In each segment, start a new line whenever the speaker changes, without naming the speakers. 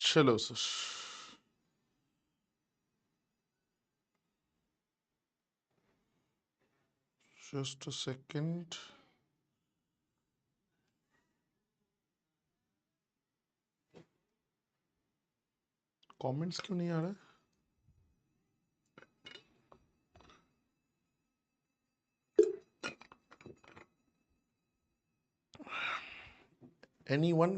चलो sir, just a second. Comments क्यों नहीं आ रहा है? Anyone?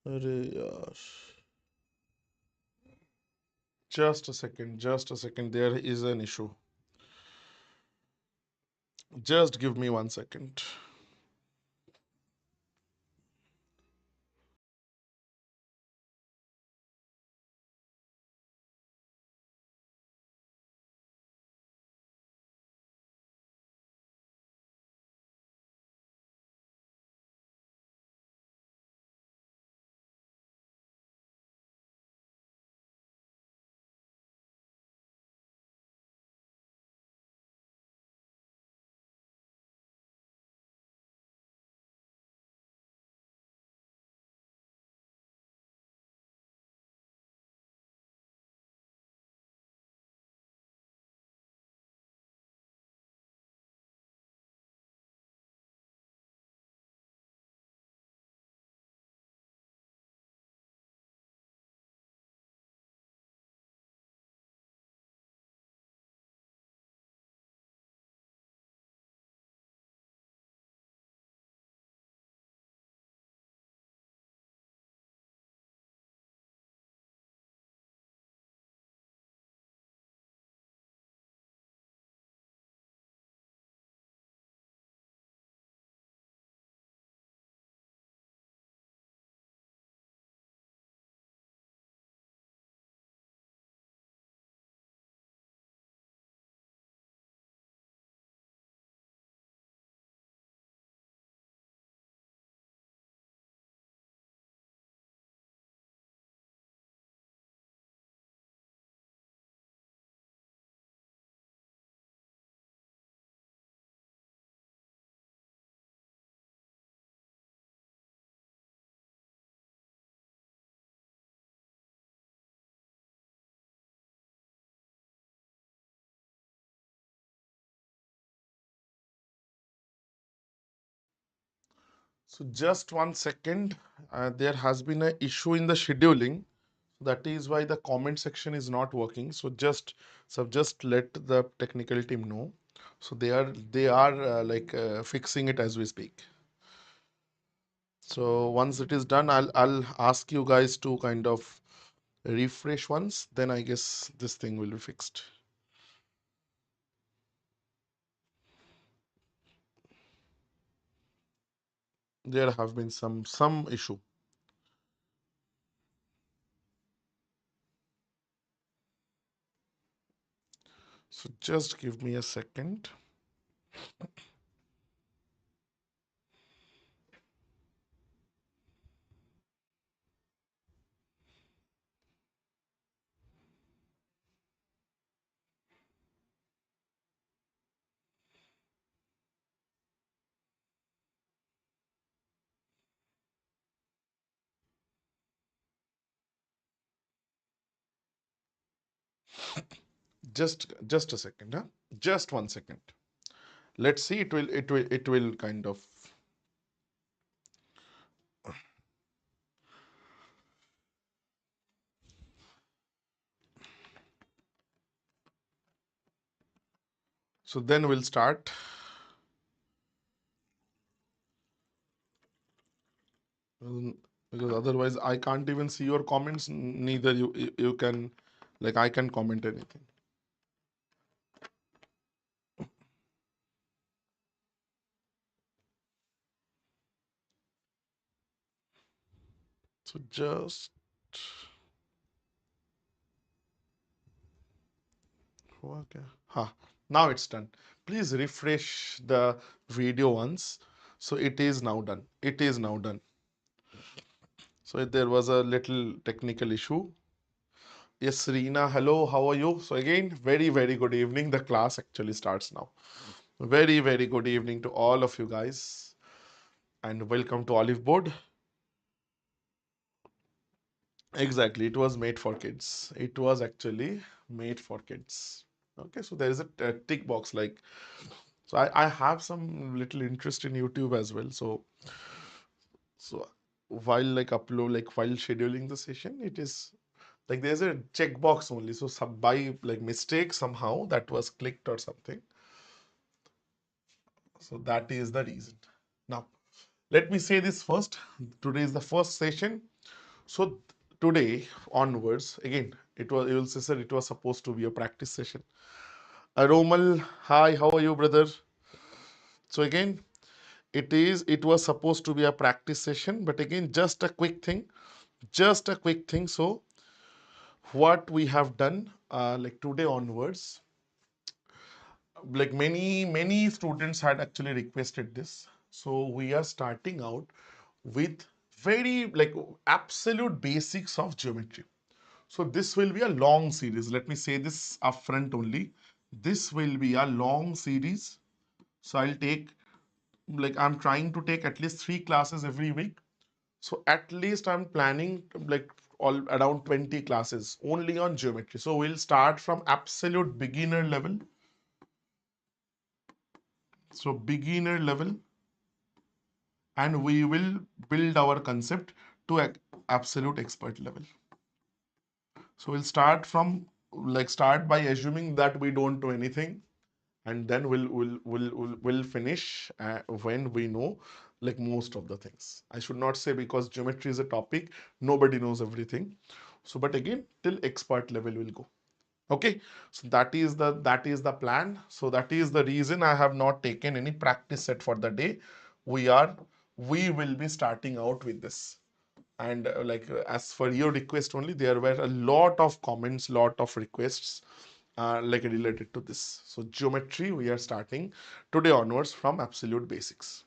अरे यार, just a second, just a second. There is an issue. Just give me 1 second. So just 1 second. There has been an issue in the scheduling. That is why the comment section is not working. So just let the technical team know. So they are fixing it as we speak. So once it is done, I'll ask you guys to kind of refresh once. Then I guess this thing will be fixed. There have been some issue. So just give me a second. Just a second, huh? Just 1 second. Let's see. It will kind of. So then we'll start. Because otherwise I can't even see your comments. Neither you can, like, I can comment anything. So just हुआ क्या? हाँ, now it's done. Please refresh the video once. So it is now done. It is now done. So there was a little technical issue. Yes, Reena, hello, how are you? So again, very, very good evening. The class actually starts now. Very, very good evening to all of you guys and welcome to Olive Board. Exactly, it was made for kids. It was actually made for kids. Okay, so there is a tick box like, so I have some little interest in YouTube as well. So while like upload, like while scheduling the session, it is like there's a checkbox only. So by like mistake somehow that was clicked or something. So that is the reason. Now, let me say this first. Today is the first session. So today onwards, again, it was, you will say, sir, it was supposed to be a practice session. Romal, hi, how are you, brother? So again, it was supposed to be a practice session, but again, just a quick thing. So what we have done, like today onwards, like many students had actually requested this, so we are starting out with very like absolute basics of geometry. So this will be a long series. Let me say this upfront only. This will be a long series. So I'll take, like, I'm trying to take at least 3 classes every week. So at least I'm planning like all around 20 classes only on geometry. So we'll start from absolute beginner level. So beginner level, and we will build our concept to absolute expert level. So we'll start from, like, start by assuming that we don't know anything, and then we'll finish when we know like most of the things. I should not say, because geometry is a topic nobody knows everything. So but again, till expert level will go. Okay, so that is the plan. So that is the reason I have not taken any practice set for the day. We will be starting out with this. And as for your request only, there were a lot of comments, lot of requests like related to this. So geometry, we are starting today onwards from absolute basics.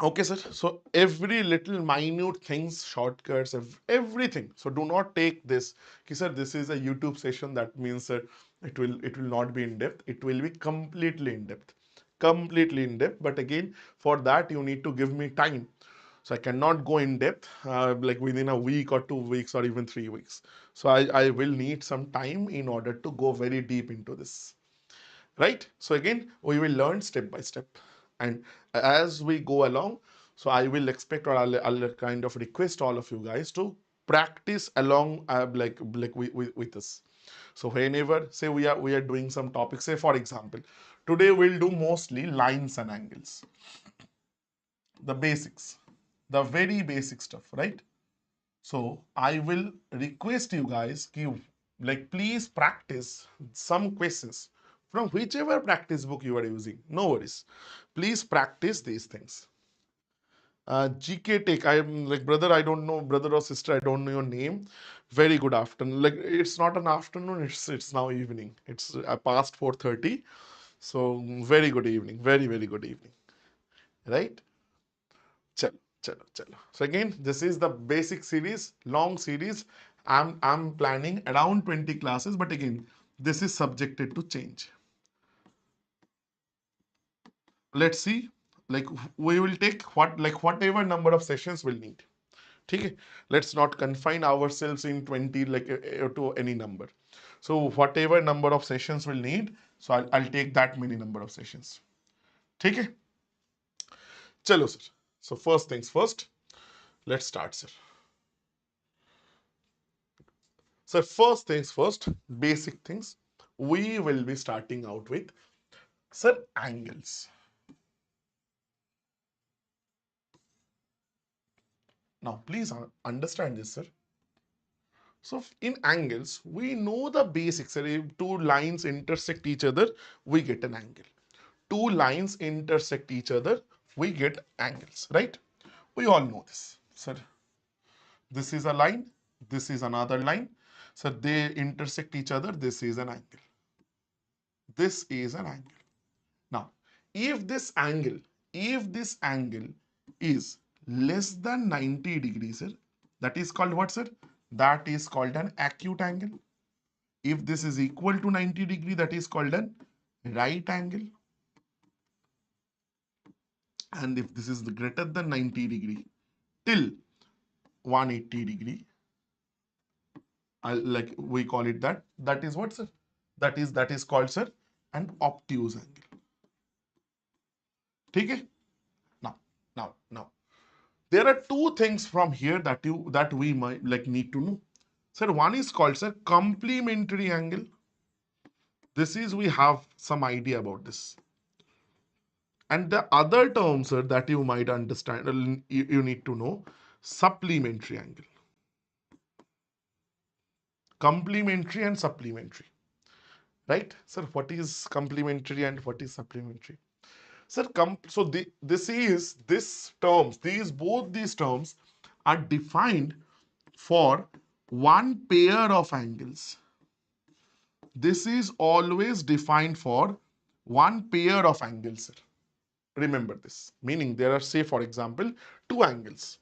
Okay, sir. So every little minute things, shortcuts, everything. So do not take this. Okay, sir, this is a YouTube session. That means that it will not be in depth. It will be completely in depth. Completely in depth. But again, for that you need to give me time. So I cannot go in depth like within a week or 2 weeks or even 3 weeks. So I will need some time in order to go very deep into this. Right? So again, we will learn step by step. And as we go along, so I will expect, or I'll kind of request all of you guys to practice along with us. So whenever, say, we are doing some topics, say for example, today we'll do mostly lines and angles, the basics, the very basic stuff, right? So I will request you guys, give, like, please practice some questions from whichever practice book you are using. No worries. Please practice these things. GK Tech, I am like, brother, I don't know, brother or sister, I don't know your name. Very good afternoon. Like, it's not an afternoon, it's now evening. It's past 4:30. So very good evening. Very, very good evening. Right? Chalo, chalo, chalo. So again, this is the basic series, long series. I'm planning around 20 classes, but again, this is subjected to change. Let's see. Like, we will take whatever number of sessions we'll need. Okay? Let's not confine ourselves in 20 to any number. So whatever number of sessions we'll need, so I'll take that many number of sessions. Okay? Chalo, sir. So first things first, let's start, sir. So first things first, basic things. We will be starting out with, sir, angles. Now, please understand this, sir. So in angles, we know the basics. Sir, if two lines intersect each other, we get an angle. Two lines intersect each other, we get angles, right? We all know this, sir. This is a line, this is another line. So they intersect each other, this is an angle. This is an angle. Now, if this angle is less than 90 degrees, sir, that is called what, sir? that is called an acute angle. If this is equal to 90 degree, that is called an right angle. And if this is greater than 90 degree till 180 degree, like we call it that, that is what, sir? That is called, sir, an obtuse angle. Okay? Now, there are two things from here that we might like need to know. Sir, one is called, sir, complementary angle. This is, we have some idea about this. And the other term, sir, that you might understand, you need to know, supplementary angle. Complementary and supplementary. Right? Sir, what is complementary and what is supplementary? Sir, so both these terms are defined for one pair of angles. This is always defined for one pair of angles, sir. Remember this. Meaning there are, say for example, two angles.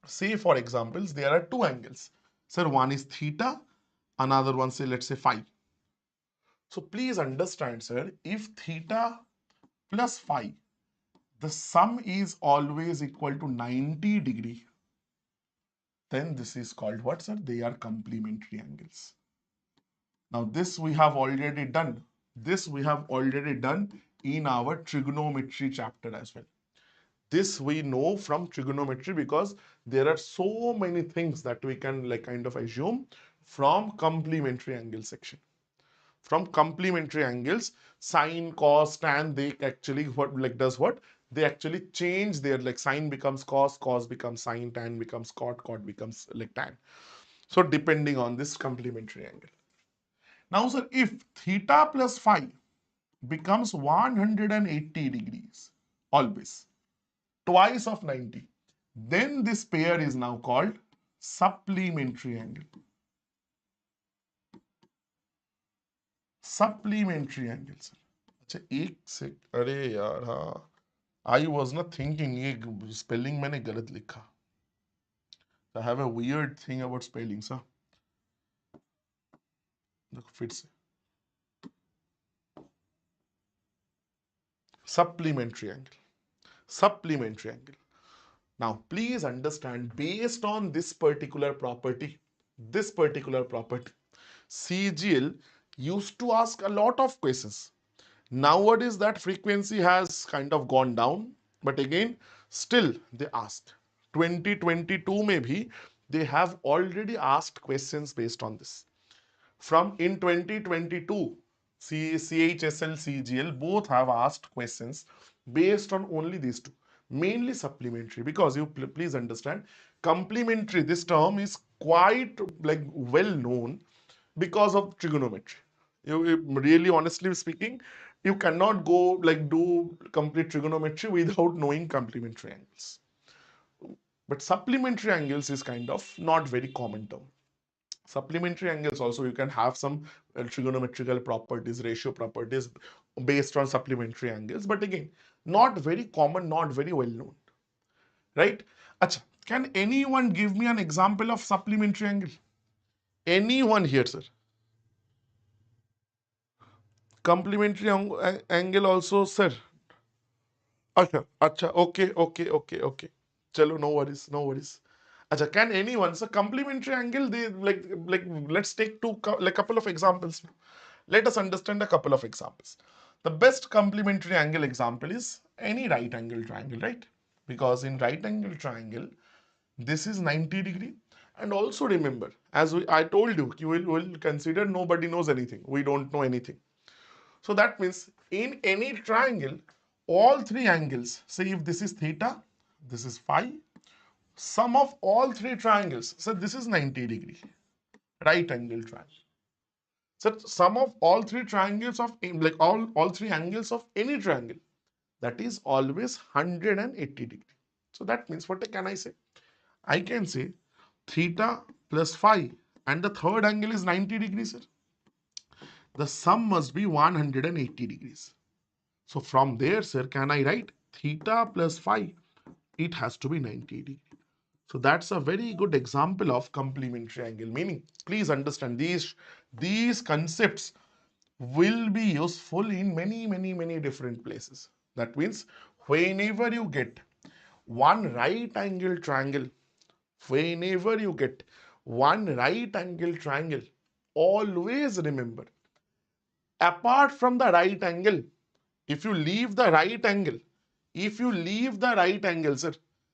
Say for examples, there are two angles. Sir, one is theta, another one, say, let's say phi. So please understand, sir, if theta plus phi, the sum is always equal to 90 degree, then this is called what, sir? They are complementary angles. Now this we have already done. This we have already done in our trigonometry chapter as well. This we know from trigonometry because there are so many things that we can like kind of assume from complementary angle section. From complementary angles, sine, cos, tan, they actually they actually change their, like, sine becomes cos, cos becomes sine, tan becomes cot, cot becomes like tan. So depending on this complementary angle. Now, sir, if theta plus phi becomes 180 degrees, always, twice of 90, then this pair is now called supplementary angle. Supplementary angle, sir. अच्छा एक से, अरे यार हाँ, I was not thinking, ये spelling मैंने गलत लिखा. I have a weird thing about spelling, sir. देखो फिर से. Supplementary angle. Supplementary angle. Now, please understand, based on this particular property, CGL used to ask a lot of questions. Nowadays, that frequency has kind of gone down, but again, still they asked. 2022 maybe they have already asked questions based on this. From in 2022, CHSL, CGL both have asked questions based on only these two, mainly supplementary, because you please understand, complementary, this term is quite like well known because of trigonometry. You really, honestly speaking, you cannot go like do complete trigonometry without knowing complementary angles. But supplementary angles is kind of not very common term. Supplementary angles also, you can have some trigonometrical properties, ratio properties based on supplementary angles, but again, not very common, not very well known, right? Achha, can anyone give me an example of supplementary angle? Anyone here, sir? Complementary angle also, sir? Acha, okay. Chalo, no worries, no worries. Acha, can anyone, so complementary angle, they like let's take like couple of examples. Let us understand a couple of examples. The best complementary angle example is any right angle triangle, right? Because in right angle triangle, this is 90 degree. And also remember, as I told you, you will consider nobody knows anything. We don't know anything. So that means in any triangle, all three angles, say if this is theta, this is phi, sum of all three triangles, so this is 90 degree, right angle triangle. So sum of all three triangles of, like all three angles of any triangle, that is always 180 degree. So that means, what can I say? I can say theta plus phi, and the third angle is 90 degrees, sir. The sum must be 180 degrees. So from there, sir, can I write theta plus phi? It has to be 90 degree. So that's a very good example of complementary angle. Meaning, please understand these concepts will be useful in many different places. That means whenever you get one right angle triangle, whenever you get one right angle triangle, always remember, apart from the right angle, if you leave the right angle, if you leave the right angle, sir,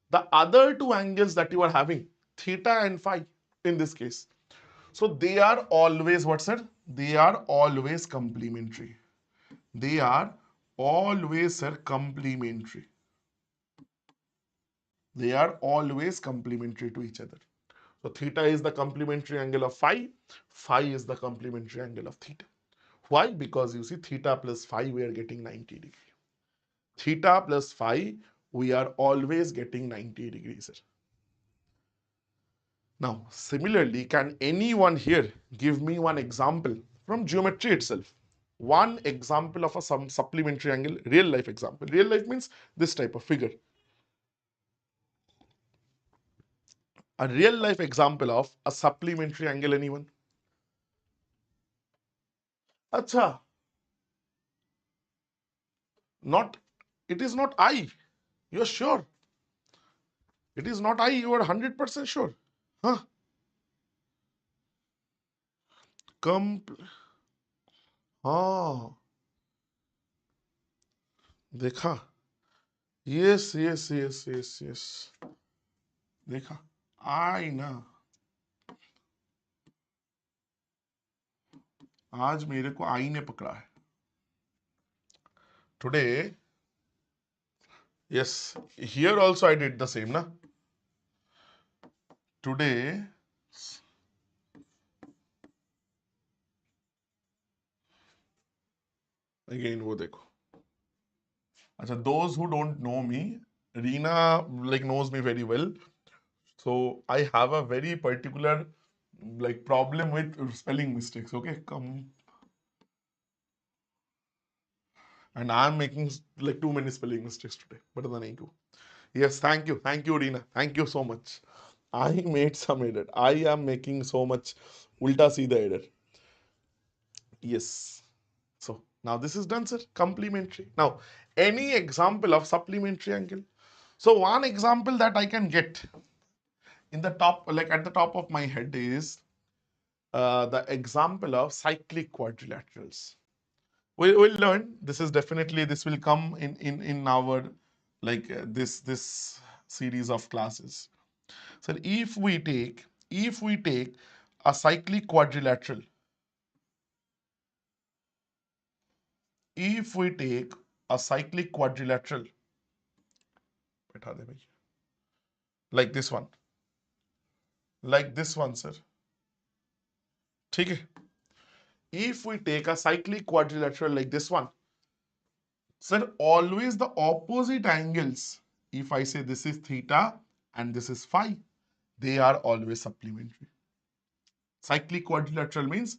the other two angles that you are having, theta and phi in this case, so they are always what, sir? They are always complementary. They are always, sir, complementary. They are always complementary to each other. So theta is the complementary angle of phi. Phi is the complementary angle of theta. Why? Because you see theta plus phi we are getting 90 degrees. Theta plus phi we are always getting 90 degrees. Now similarly, can anyone here give me one example from geometry itself? One example of a some supplementary angle, real life example. Real life means this type of figure. A real life example of a supplementary angle, anyone? Acha, not, it is not I. You're sure? It is not I, you are 100% sure. Huh? Compl हाँ, देखा? Yes, yes, yes, yes, yes. देखा? I ना, आज मेरे को आई ने पकड़ा है. Today, yes, here also I did the same, na? Today, again वो देखो. अच्छा, those who don't know me, Reena like knows me very well. So I have a very particular like problem with spelling mistakes. Okay, come, and I'm making like too many spelling mistakes today. But nahi do. Yes, thank you, Reena. Thank you so much. I made some error. I am making so much ulta seedha error. Yes. So now this is done, sir. Complementary. Now, any example of supplementary angle? So one example that I can get in the top, like at the top of my head is the example of cyclic quadrilaterals. We'll learn. This is definitely, this will come in our like this series of classes. So if we take a cyclic quadrilateral, if we take a cyclic quadrilateral, like this one, sir. Okay. If we take a cyclic quadrilateral like this one, sir, always the opposite angles. If I say this is theta and this is phi, they are always supplementary. Cyclic quadrilateral means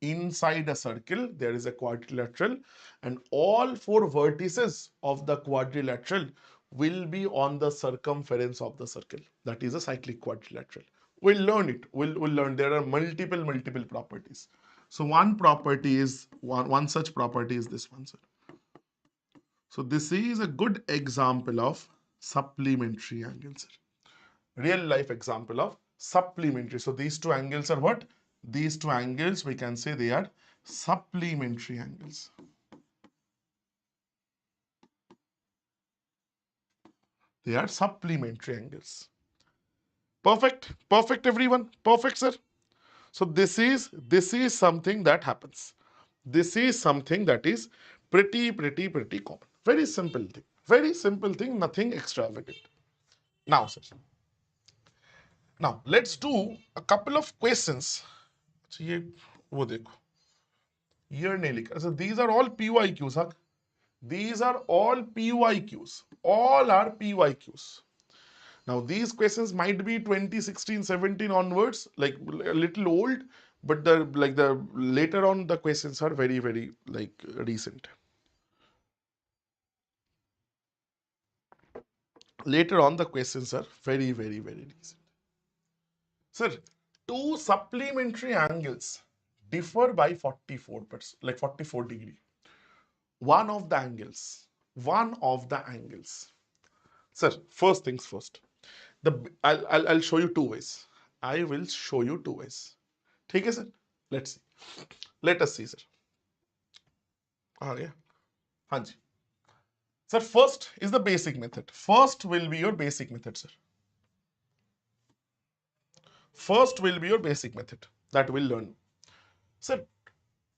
inside a circle there is a quadrilateral and all four vertices of the quadrilateral will be on the circumference of the circle. That is a cyclic quadrilateral. We'll learn it. We'll learn there are multiple properties. So one property is one such property is this one, sir. So this is a good example of supplementary angles. Real life example of supplementary. So these two angles are what? These two angles we can say they are supplementary angles. They are supplementary angles. Perfect. Perfect, everyone. Perfect, sir. So this is something that happens. This is something that is pretty common. Very simple thing. Very simple thing, nothing extravagant. Now, sir. Now, let's do a couple of questions. अच्छा, ये वो देखो, year नहीं लिखा. So these are all PYQs, huh? These are all PYQs. All are PYQs. Now these questions might be 2016, 17 onwards, like a little old, but the later on the questions are very like recent. Later on the questions are very recent. Sir, two supplementary angles differ by 44%, like 44 degree. One of the angles. Sir, first things first. I'll show you two ways. I will show you two ways. ठीक है sir? Let's see. Let us see sir. आ गया? हाँ जी. Sir, first is the basic method. First will be your basic method, sir. First will be your basic method that we'll learn. Sir,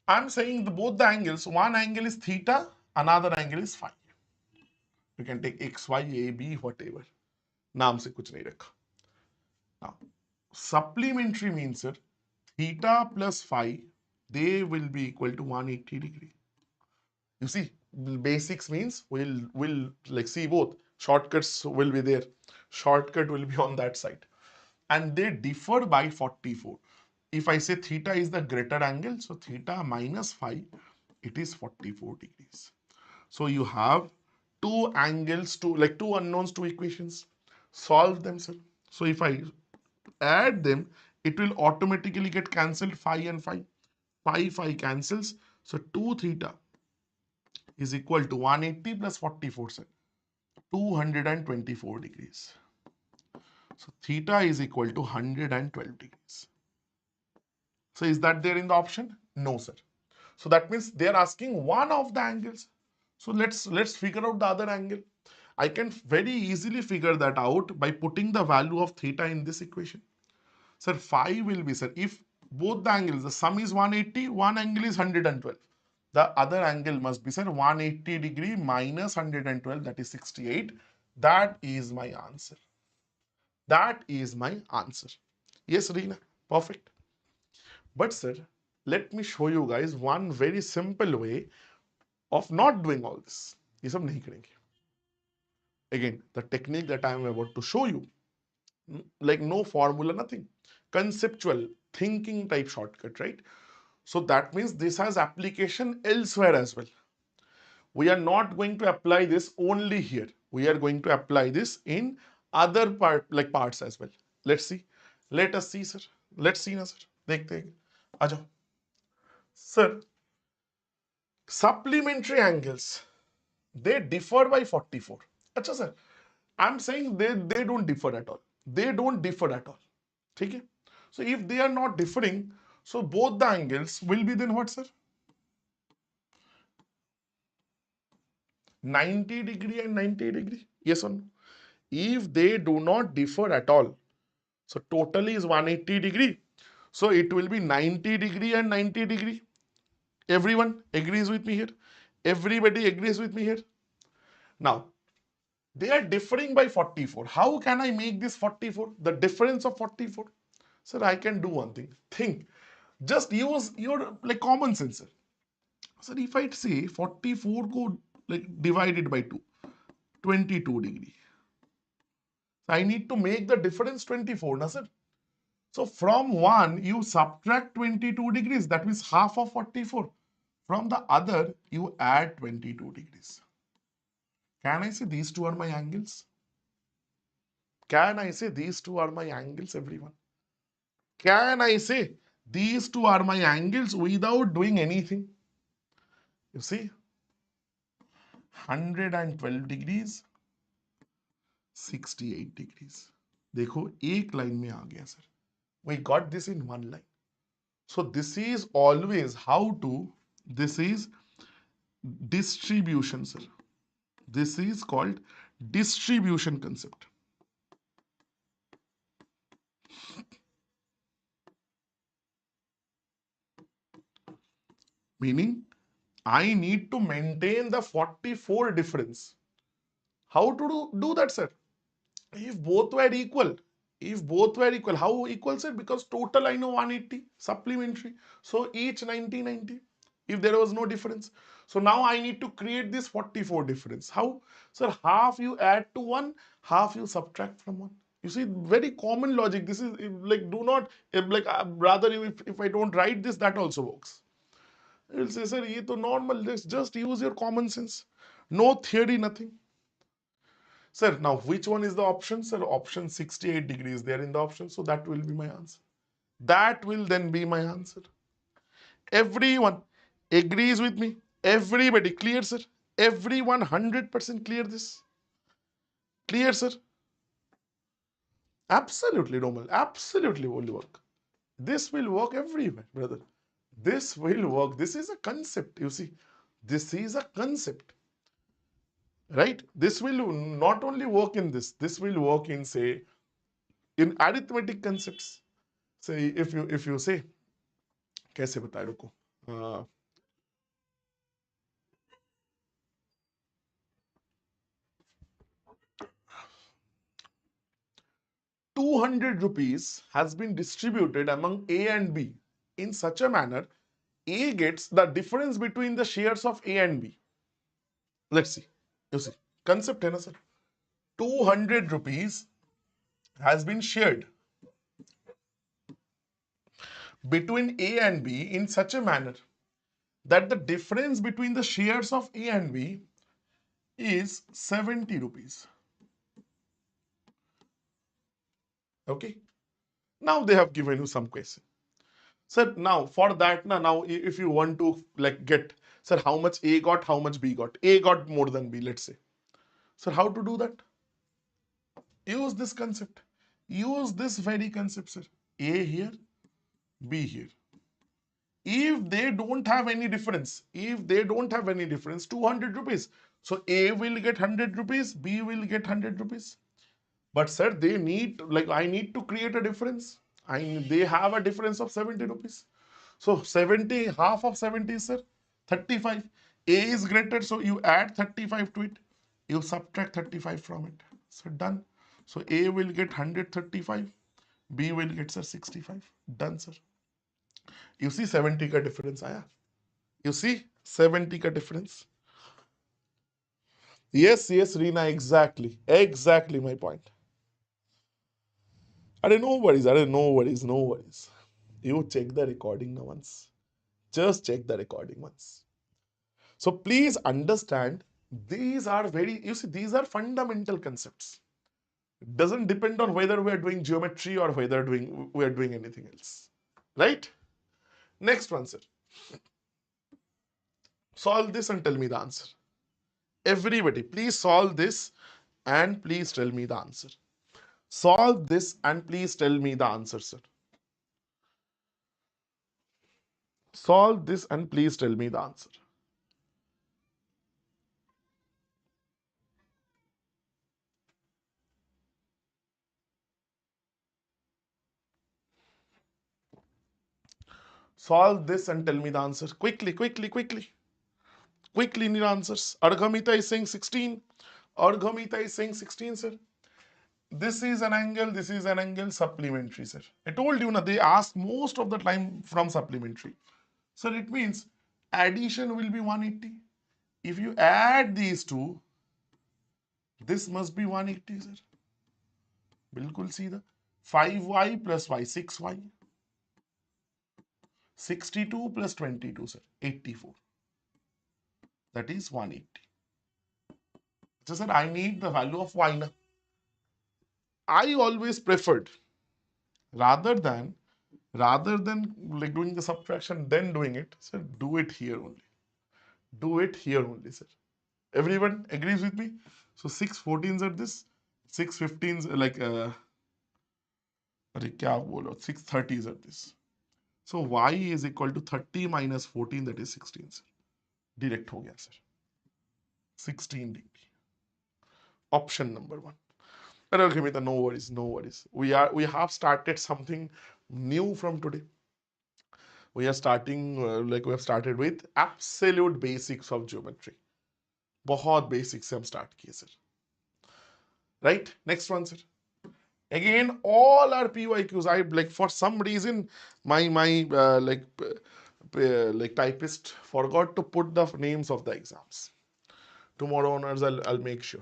I'm saying both the angles, one angle is theta, another angle is phi. You can take x, y, a, b, whatever. नाम से कुछ नहीं रखा. Now, supplementary means, sir, theta plus phi, they will be equal to 180 degree. You see, basics means we'll like see both. Shortcuts will be there. Shortcut will be on that side. And they differ by 44. If I say theta is the greater angle, so theta minus phi, it is 44 degrees. So you have two angles, two unknowns, two equations. Solve them, sir. So if I add them, it will automatically get cancelled, phi and phi. Phi cancels. So 2 theta is equal to 180 plus 44, sir. 224 degrees. So theta is equal to 112 degrees. So is that there in the option? No, sir. So that means they are asking one of the angles. So let's figure out the other angle. I can very easily figure that out by putting the value of theta in this equation. Sir, phi will be, sir, if both the angles, the sum is 180, one angle is 112. The other angle must be, sir, 180 degree minus 112, that is 68. That is my answer. That is my answer. Yes, Reena, perfect. But sir, let me show you guys one very simple way of not doing all this. ये सब नहीं करेंगे. Again, the technique that I am about to show you, like no formula, nothing. Conceptual thinking type shortcut, right? So that means this has application elsewhere as well. We are not going to apply this only here. We are going to apply this in other parts as well. Let's see. Let us see, sir. Let's see ना sir. देखते हैं. आ जाओ. Sir, supplementary angles, they differ by 44. अच्छा sir, I'm saying they don't differ at all. They don't differ at all. ठीक है? So if they are not differing, so both the angles will be then what, sir? 90 degree and 90 degree. Yes or no? If they do not differ at all, so totally is 180 degree. So it will be 90 degree and 90 degree. Everyone agrees with me here? Everybody agrees with me here? Now, they are differing by 44. How can I make this 44? The difference of 44? Sir, I can do one thing. Think. Just use your common sense, sir. Sir, if I say 44 go divided by 2, 22 degree. I need to make the difference 24, na sir? So from one, you subtract 22 degrees. That means half of 44. From the other, you add 22 degrees. Can I say these two are my angles? Can I say these two are my angles, everyone? Can I say these two are my angles without doing anything? You see, 112 degrees, 68 degrees. देखो एक line में आ गया sir. We got this in one line. So this is always how to, this is distribution, sir. This is called distribution concept. Meaning, I need to maintain the 44 difference. How to do that, sir? If both were equal, how equal, sir? Because total I know 180, supplementary. So each 90, 90, if there was no difference. So now I need to create this 44 difference. How? Sir, half you add to 1, half you subtract from 1. You see, very common logic. This is do not, rather if I don't write this, that also works. It will say, sir, ये तो normal, just use your common sense. No theory, nothing. Sir, now which one is the option? Sir, option 68 degrees there in the option. So that will be my answer. That will then be my answer. Everyone agrees with me. Everybody clear, sir? Everyone 100% clear this? Clear, sir? Absolutely normal. Absolutely will work. This will work everywhere, brother. This will work. This is a concept, you see. This is a concept, right? This will not only work in this will work in, say, in arithmetic concepts. Say, if you say, कैसे बताए रुको, 200 rupees has been distributed among A and B in such a manner A gets the difference between the shares of A and B. Let's see. You see, concept hai na, sir? 200 rupees has been shared between A and B in such a manner that the difference between the shares of A and B is 70 rupees. Okay. Now they have given you some question. Sir, now for that, now if you want to like get, sir, how much A got, how much B got. A got more than B, let's say. Sir, how to do that? Use this concept. Use this very concept, sir. A here, B here. If they don't have any difference, 200 rupees. So A will get 100 rupees, B will get 100 rupees. But sir, they need, like, I need to create a difference. They have a difference of 70 rupees. So 70, half of 70 is, sir, 35. A is greater, so you add 35 to it. You subtract 35 from it. So done. So A will get 135. B will get, sir, 65. Done, sir. You see 70 ka difference aaya? You see 70 ka difference? Yes, yes, Reena, exactly. Exactly my point. No worries, no worries, no worries. You check the recording now once. Just check the recording once. So please understand, these are these are fundamental concepts. It doesn't depend on whether we are doing geometry or whether we are doing anything else. Right? Next one, sir. Solve this and tell me the answer. Everybody, please solve this and please tell me the answer. Solve this and please tell me the answer, sir. Solve this and please tell me the answer. Solve this and tell me the answer. Quickly, quickly, quickly. Quickly need answers. Arghamita is saying 16. Arghamita is saying 16, sir. This is an angle, supplementary, sir. I told you, they ask most of the time from supplementary. Sir, it means addition will be 180. If you add these two, this must be 180, sir. Bilkul सीधा. 5y plus y, 6y. 62 plus 22, sir. 84. That is 180. So, sir, I need the value of y now. I always preferred, rather than like doing the subtraction then doing it, sir, do it here only. Do it here only, sir. Everyone agrees with me? So 6 14s are this, 6 15s like अरे क्या बोलो 6 30s are this. So y is equal to 30 minus 14, that is 16, sir. Direct हो गया, sir. 16 degree. Option number 1. But okay, Mita, no worries, no worries. We have started something new from today. We are starting we have started with absolute basics of geometry. बहुत basic से हम start किए, sir. Right? Next one, sir. Again, all our PYQs. I like for some reason my like typist forgot to put the names of the exams. Tomorrow onwards, I'll make sure.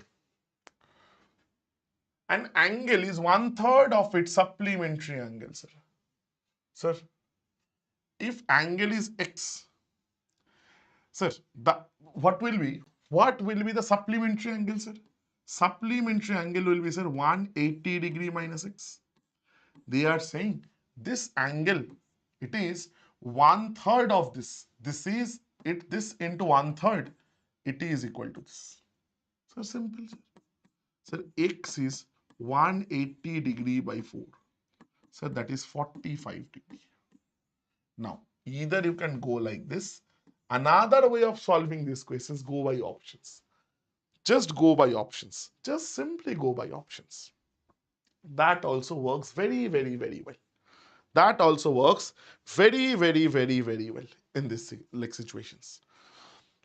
An angle is 1/3 of its supplementary angle, sir. Sir, if angle is x, sir, what will be the supplementary angle, sir? Supplementary angle will be, sir, 180 degree minus x. They are saying this angle, it is one third of this. This is it, this into one third, it is equal to this. So simple, sir. Sir, x is 180 degree by 4. So that is 45 degree. Now, either you can go like this. Another way of solving these questions, go by options. Just go by options. Just simply go by options. That also works very, very, very well. That also works very, very, very, very well in this like situations.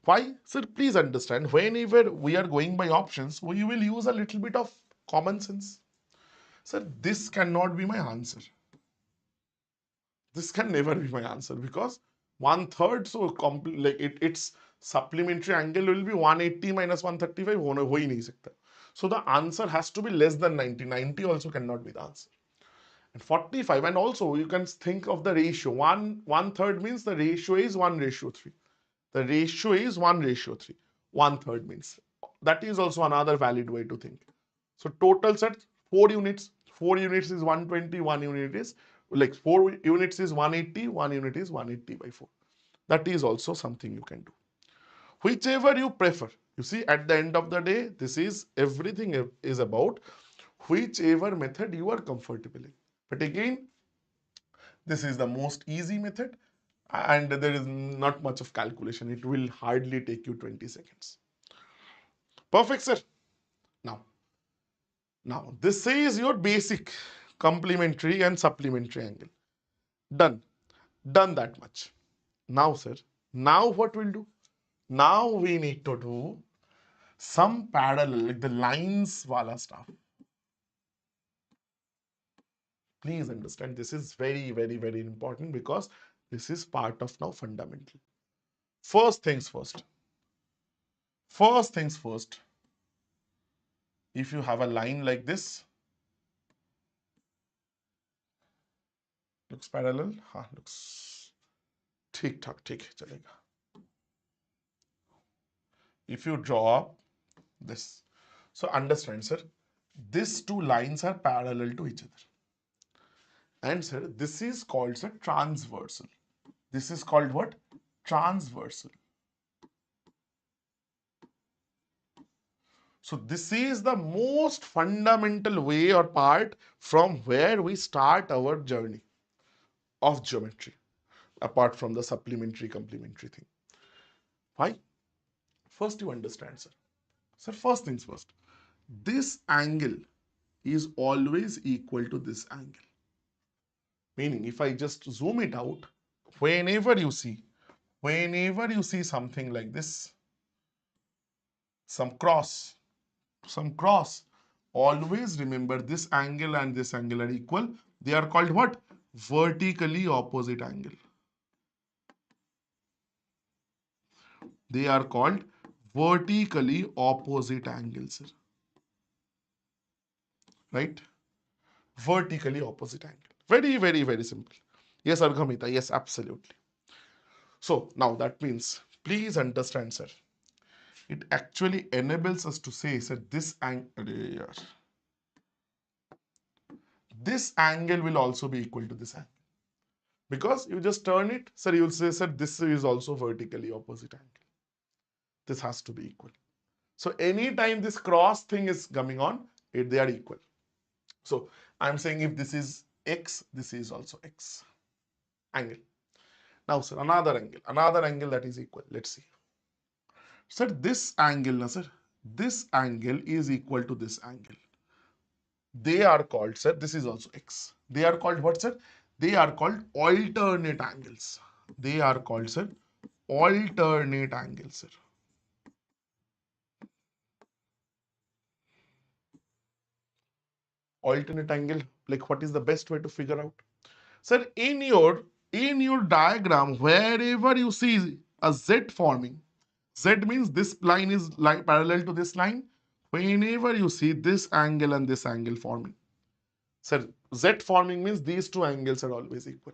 Why? Sir, please understand, whenever we are going by options, we will use a little bit of common sense. Sir, this cannot be my answer. This can never be my answer because one third, so like its supplementary angle will be 180 minus 135 हो ही नहीं सकता. So the answer has to be less than 90. 90 also cannot be the answer. And 45, and also you can think of the ratio. One third means the ratio is 1:3. The ratio is 1:3. One third means that is also another valid way to think. So total set 4 units. 4 units is 120. 1 unit is like 4 units is 180. 1 unit is 180 by 4. That is also something you can do. Whichever you prefer. You see, at the end of the day, this is everything is about whichever method you are comfortable in. But again, this is the most easy method and there is not much of calculation. It will hardly take you 20 seconds. Perfect, sir. Now this is your basic complementary and supplementary angle. Done. Done that much. Now, sir, now what we'll do? Now we need to do some parallel, like the lines wala stuff. Please understand, this is very, very, very important because this is part of now fundamental. First things first. First things first. If you have a line like this, looks parallel, looks ठीक ठाक ठीक चलेगा. If you draw up this, so understand, sir, these two lines are parallel to each other. And sir, this is called, sir, transversal. This is called what? Transversal. So this is the most fundamental way or part from where we start our journey of geometry, apart from the supplementary, complementary thing. Why? First you understand, sir. Sir, first things first. This angle is always equal to this angle. Meaning, if I just zoom it out, whenever you see something like this, some cross, always remember this angle and this angle are equal. They are called what? Vertically opposite angle. They are called vertically opposite angles, right? Vertically opposite angle. Very, very, very simple. Yes, Arghamita. Yes, absolutely. So now that means, please understand, sir. It actually enables us to say, sir, this angle will also be equal to this angle. Because you just turn it, sir, you'll say, sir, this is also vertically opposite angle. This has to be equal. So anytime this cross thing is coming on, they are equal. So I'm saying if this is x, this is also x angle. Now, sir, another angle that is equal. Let's see. Sir, this angle, sir, this angle is equal to this angle. They are called, sir, this is also x. They are called what, sir? They are called alternate angles. They are called, sir, alternate angles, sir. Alternate angle, like what is the best way to figure out? Sir, in your diagram, wherever you see a Z forming, Z means this line is like parallel to this line. Whenever you see this angle and this angle forming, sir, Z forming means these two angles are always equal.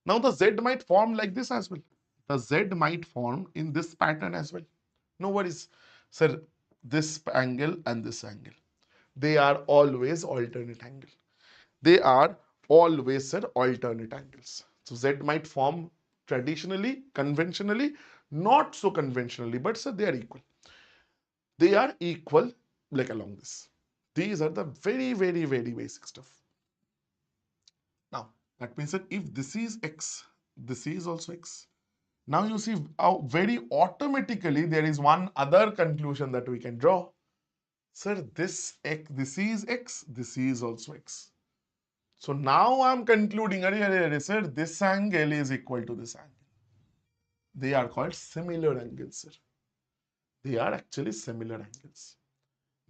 Now the Z might form like this as well. The Z might form in this pattern as well. No worries. Sir, this angle and this angle. They are always alternate angle. They are always, sir, alternate angles. So Z might form traditionally, conventionally, not so conventionally, but sir, they are equal. They are equal like along this. These are the very, very, very basic stuff. Now, that means that if this is X, this is also X. Now you see how very automatically there is one other conclusion that we can draw. Sir, this is X, this is also X. So now I'm concluding, sir, this angle is equal to this angle. They are called similar angles, sir. They are actually similar angles.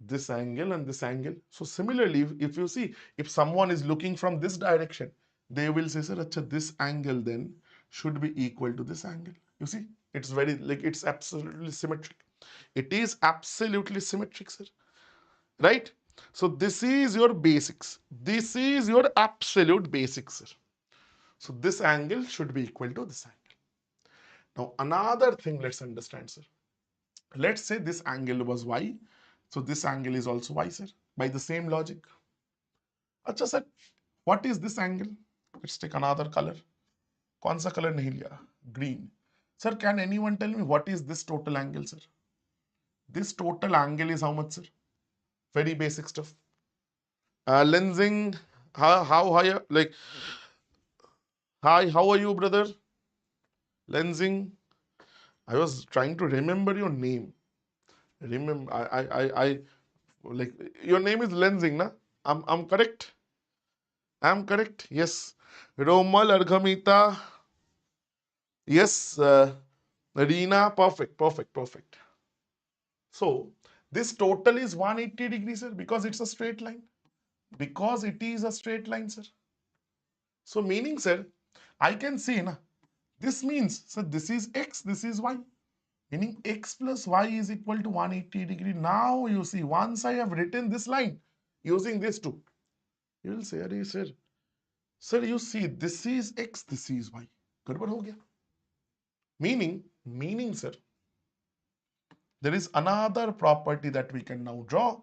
This angle and this angle. So similarly, if you see, if someone is looking from this direction, they will say, sir, this angle then should be equal to this angle. You see, it's very, like, it's absolutely symmetric. It is absolutely symmetric, sir. Right? So this is your basics. This is your absolute basics, sir. So this angle should be equal to this angle. Now another thing, let's understand, sir. Let's say this angle was y. So this angle is also y, sir. By the same logic. Acha sir, what is this angle? Let's take another color. कौन सा color नहीं लिया? Green. Sir, can anyone tell me what is this total angle, sir? This total angle is how much, sir? Very basic stuff. Lensing, how high, like, hi, how are you, brother? Lensing. I was trying to remember your name. Remember, like, your name is Lensing, na? I'm correct. I'm correct. Yes. Romal, Arghamita. Yes. Reena. Perfect. Perfect. Perfect. So this total is 180 degrees, sir, because it's a straight line. Because it is a straight line, sir. So meaning, sir, I can say, na, this means, sir, this is x, this is y. Meaning x plus y is equal to 180 degree. Now you see, once I have written this line using this two, you will say, sir, you see, this is x, this is y. गड़बड़ हो गया. Meaning, sir, there is another property that we can now draw.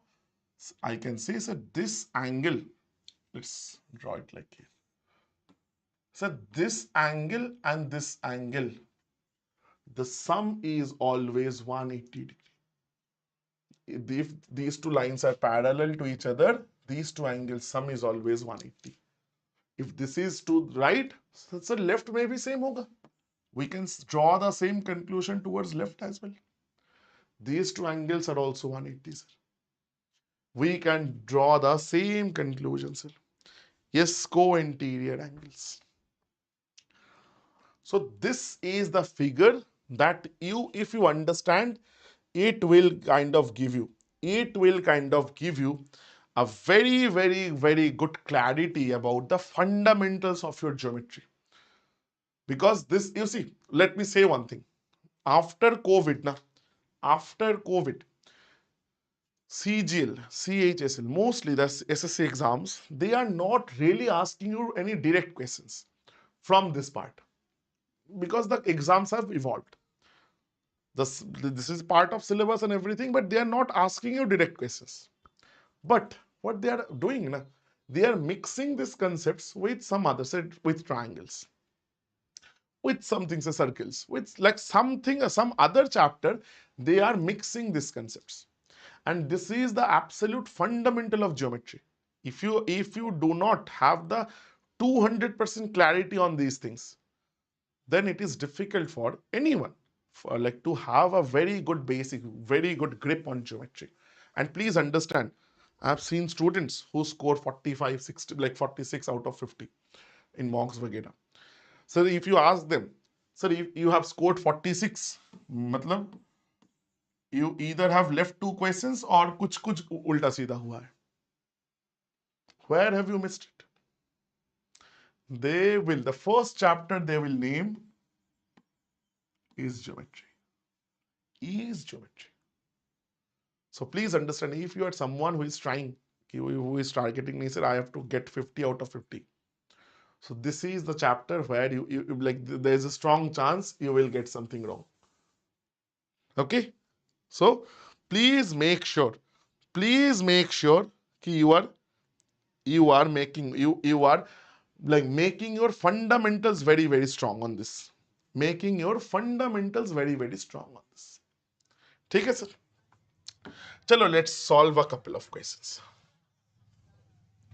I can say, sir, this angle, let's draw it like here. So this angle and this angle, the sum is always 180 degree. If these two lines are parallel to each other, these two angles sum is always 180. If this is to right, so left may be same hoga. We can draw the same conclusion towards left as well. These two angles are also 180, sir. We can draw the same conclusion, sir. Yes, co-interior angles. So this is the figure that you, if you understand, it will kind of give you a very, very, very good clarity about the fundamentals of your geometry. Because this, you see, let me say one thing. After COVID, CGL, CHSL, mostly the SSC exams, they are not really asking you any direct questions from this part because the exams have evolved. This is part of syllabus and everything, but they are not asking you direct questions. But what they are doing, they are mixing these concepts with some other, with triangles, with something, say circles, with like something, some other chapter, they are mixing these concepts. And this is the absolute fundamental of geometry. If you do not have the 200% clarity on these things, then it is difficult for anyone for like to have a very good basic, very good grip on geometry. And please understand, I've seen students who score 45, 60, like 46 out of 50 in mocks vagera. So if you ask them, sir, if you have scored 46, matlab, you either have left two questions or kuch ulta seedha hua hai. Where have you missed it? They will, the first chapter they will name is geometry. Is geometry. So please understand, if you are someone who is trying, who is targeting me, sir, I have to get 50 out of 50. So this is the chapter where you like there is a strong chance you will get something wrong. Okay, so please make sure, कि you are like making your fundamentals very strong on this. Making your fundamentals very strong on this. ठीक है sir? चलो, let's solve a couple of questions.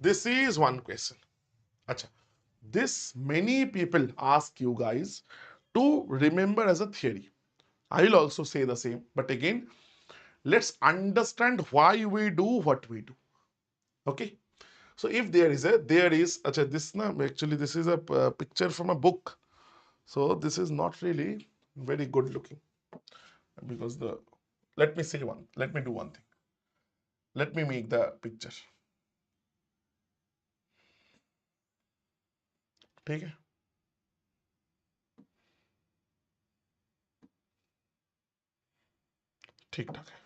This is one question. Acha. This many people ask you guys to remember as a theory. I will also say the same, but again, let's understand why we do what we do. Okay. So if there is, acha, this na, actually this is a picture from a book. So this is not really very good looking because let me do one thing. Let me make the picture. ठीक है? ठीक ठाक है.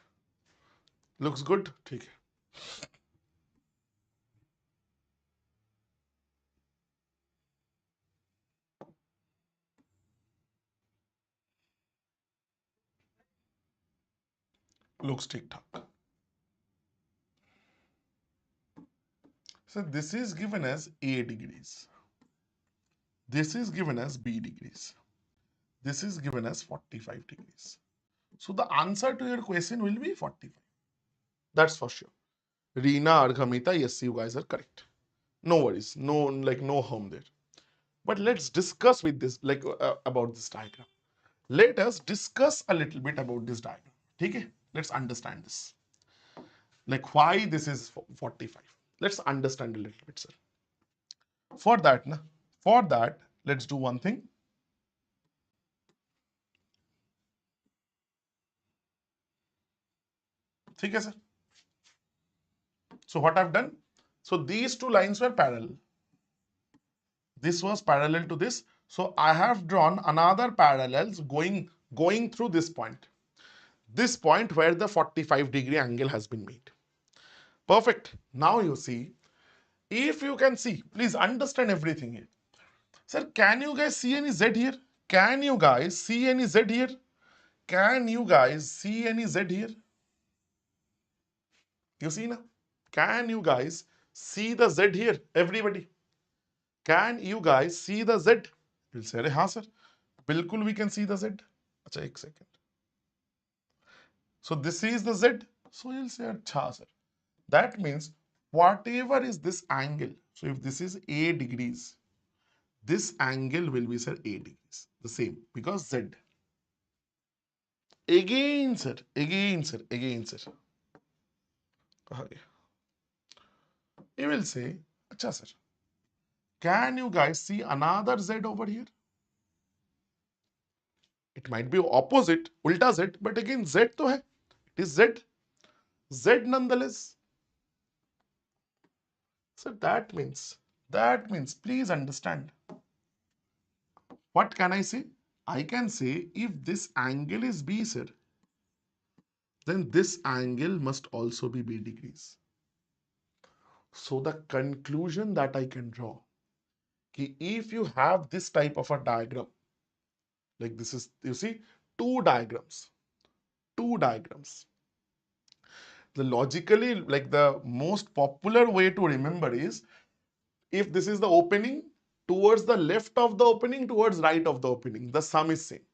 Looks good? ठीक है. Looks ठीक ठाक. So this is given as A degrees. This is given as B degrees. This is given as 45 degrees. So the answer to your question will be 45. That's for sure. Reena, Arghamita, yes, you guys are correct. No worries. No harm there. But let's discuss with this, about this diagram. Let us discuss a little bit about this diagram. Okay? Let's understand this. Like why this is 45. Let's understand a little bit, sir. For that, let's do one thing. Okay, sir. So what I've done? So these two lines were parallel. This was parallel to this. So I have drawn another parallels going through this point. This point where the 45-degree angle has been made. Perfect. Now you see, if you can see, please understand everything here. Sir, can you guys see any Z here? Can you guys see any Z here? Can you guys see any Z here? You see now? Can you guys see the Z here? Everybody. Can you guys see the Z? You'll say, हाँ sir, बिल्कुल we can see the Z. अच्छा, एक second. So this is the Z. So you'll say, अच्छा sir. That means whatever is this angle. So if this is A degrees, this angle will be, sir, A degrees. The same because Z. Again sir. You will say, अच्छा sir, can you guys see another Z over here? It might be opposite, ulta Z, but again Z to hai. It is Z. Z nonetheless. So that means, please understand. What can I say? I can say if this angle is B, sir, then this angle must also be B degrees. So the conclusion that I can draw, if you have this type of a diagram, like this is, you see, two diagrams. The logically, like the most popular way to remember is, if this is the opening, towards the left of the opening, towards right of the opening, the sum is same.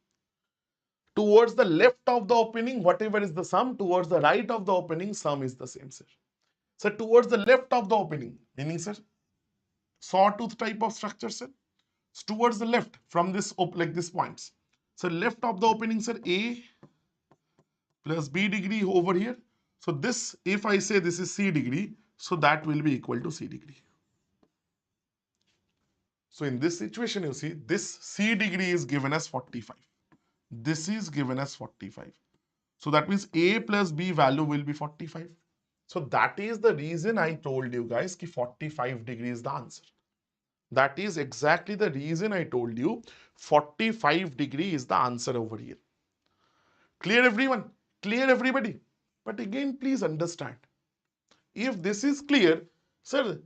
Towards the left of the opening, whatever is the sum, towards the right of the opening, sum is the same, sir. So towards the left of the opening, meaning, sir, sawtooth type of structure, sir. So towards the left from this, like this points. So left of the opening, sir, A plus B degree over here. So this, if I say this is C degree, so that will be equal to C degree. So in this situation, you see, this C degree is given as 45. This is given as 45. So that means A plus B value will be 45. So that is the reason I told you guys that 45 degrees is the answer. That is exactly the reason I told you 45 degree is the answer over here. Clear everyone? Clear everybody? But again, please understand. If this is clear, sir,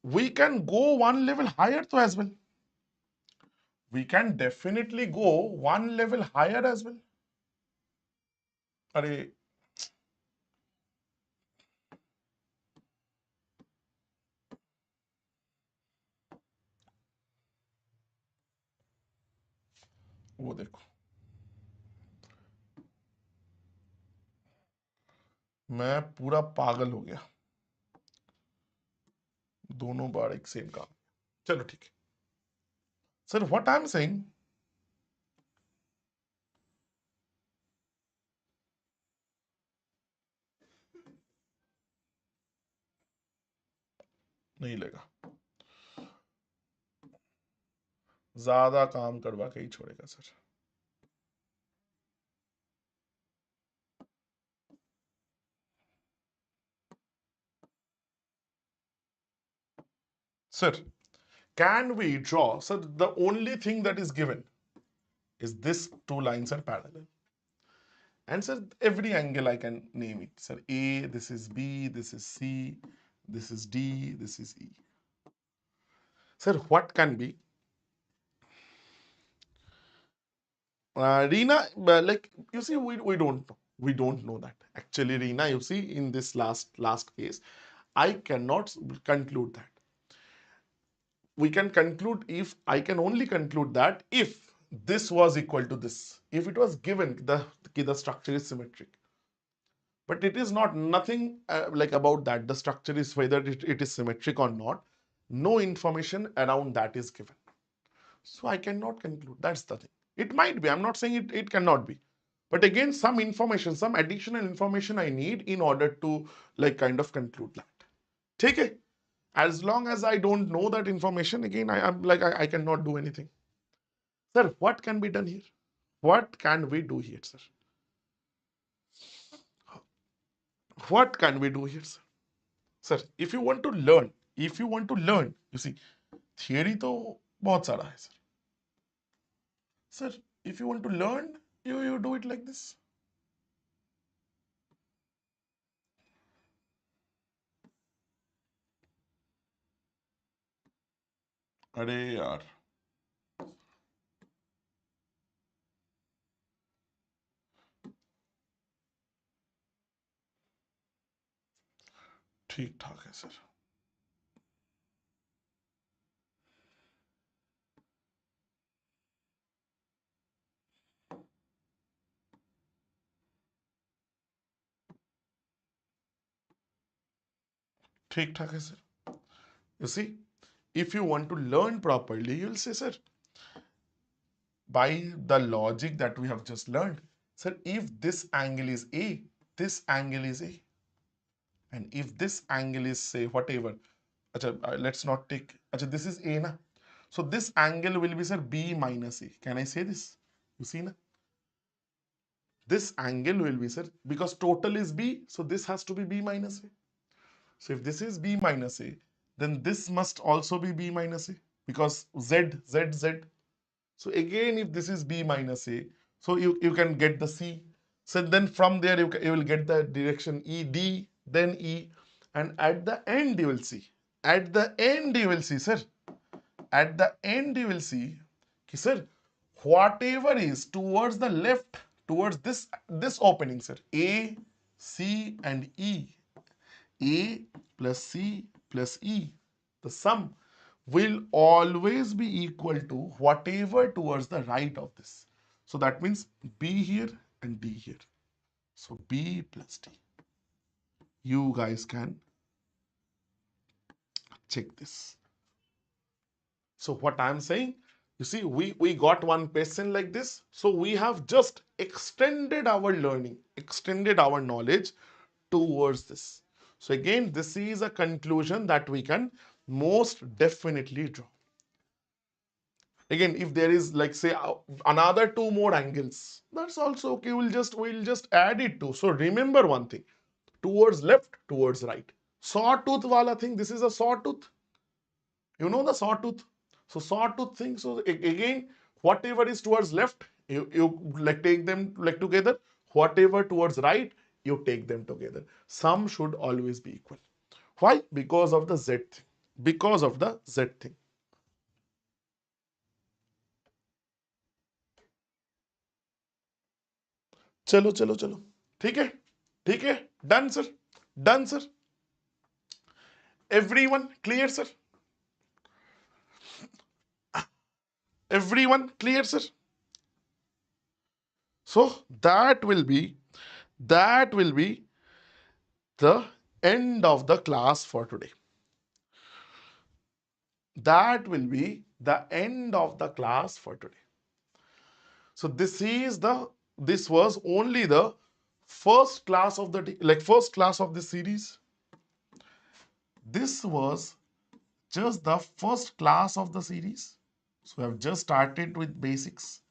we can go one level higher too as well. We can definitely go one level higher as well. Arey, वो देखो, मैं पूरा पागल हो गया, दोनों बार एक same काम। चलो ठीक है sir, what I am saying, नहीं लेगा, ज्यादा काम करवा के ही छोड़ेगा sir. Sir, can we draw? So the only thing that is given is this two lines are parallel. And sir, every angle I can name it. Sir, A, this is B, this is C, this is D, this is E. Sir, what can be? Reena, like you see, we don't know. We don't know that. Actually, Reena, you see, in this last case, I cannot conclude that. We can conclude if I can only conclude that if this was equal to this, if it was given the structure is symmetric, but it is not nothing like about that. The structure is whether it is symmetric or not. No information around that is given, so I cannot conclude. That's the thing. It might be. I'm not saying it cannot be, but again, some information, some additional information I need in order to like kind of conclude that. Take it. As long as I don't know that information, again, I'm like I cannot do anything. Sir, what can be done here? What can we do here, sir? What can we do here, sir? Sir, if you want to learn, you see, theory तो बहुत सारा है, sir. Sir, if you want to learn, you do it like this. अरे यार, ठीक ठाक है sir. ठीक ठाक है sir. You see, if you want to learn properly, you'll say, sir, by the logic that we have just learned, sir, if this angle is A, this angle is A. And if this angle is say whatever, let's not take, this is A na. So this angle will be sir B minus A. Can I say this? You see na? This angle will be sir, because total is B, so this has to be B minus A. So if this is B minus A, then this must also be B minus A, because Z, Z, Z. So again, if this is B minus A, so you can get the C. So then from there you will get the direction ED, then E, and at the end you will see. At the end you will see, sir. At the end you will see, sir, whatever is towards the left, towards this opening, sir, A, C, and E. A plus C plus E, the sum will always be equal to whatever towards the right of this. So that means B here and D here. So B plus D. You guys can check this. So what I'm saying, you see, we got one question like this. So we have just extended our learning, extended our knowledge towards this. So again, this is a conclusion that we can most definitely draw. Again, if there is like say another two more angles, that's also okay. We'll just add it to. So remember one thing: towards left, towards right. Sawtooth wala thing. This is a sawtooth. You know the sawtooth. So sawtooth thing. So again, whatever is towards left, you like take them like together. Whatever towards right, you take them together. Sum should always be equal. Why? Because of the z thing. Because of the z thing. चलो चलो चलो, ठीक है, ठीक है, done sir, done sir. Everyone clear, sir? Everyone clear, sir? So that will be the end of the class for today. That will be the end of the class for today. So this was only the first class of the first class of this series. This was just the first class of the series. So we have just started with basics.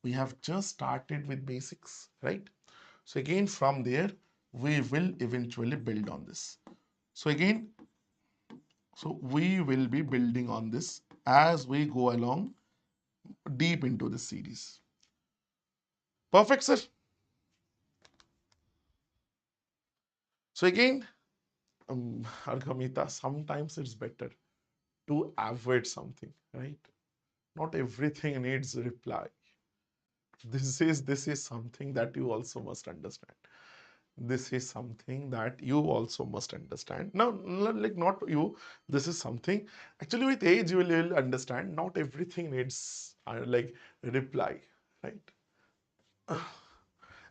We have just started with basics, right? So again, from there, we will eventually build on this. So again, so we will be building on this as we go along deep into this series. Perfect, sir. So again, Argamita, sometimes it's better to avoid something, right? Not everything needs a reply. This is something that you also must understand. This is something that you also must understand. Now, like not you, this is something actually with age you will understand. Not everything needs like reply, right?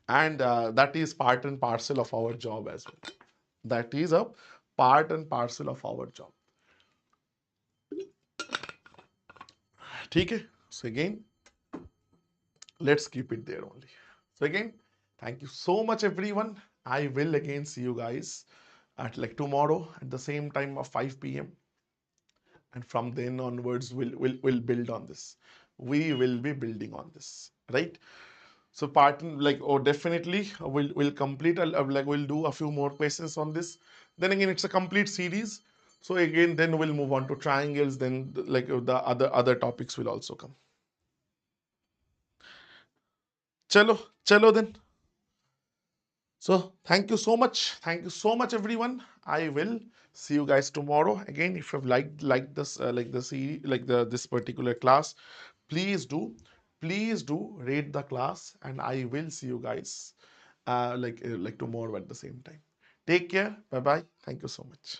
And that is part and parcel of our job as well. That is a part and parcel of our job. Okay. So again, let's keep it there only. So again, thank you so much, everyone. I will again see you guys at like tomorrow at the same time of 5 p.m. And from then onwards, we'll build on this. We will be building on this, right? So part like oh definitely we'll complete like we'll do a few more questions on this. Then again, it's a complete series. So again, then we'll move on to triangles. Then like the other topics will also come. Chalo, chalo then. So thank you so much. Thank you so much, everyone. I will see you guys tomorrow. Again, if you've liked this like the series, like the this particular class, please do rate the class, and I will see you guys like tomorrow at the same time. Take care. Bye bye. Thank you so much.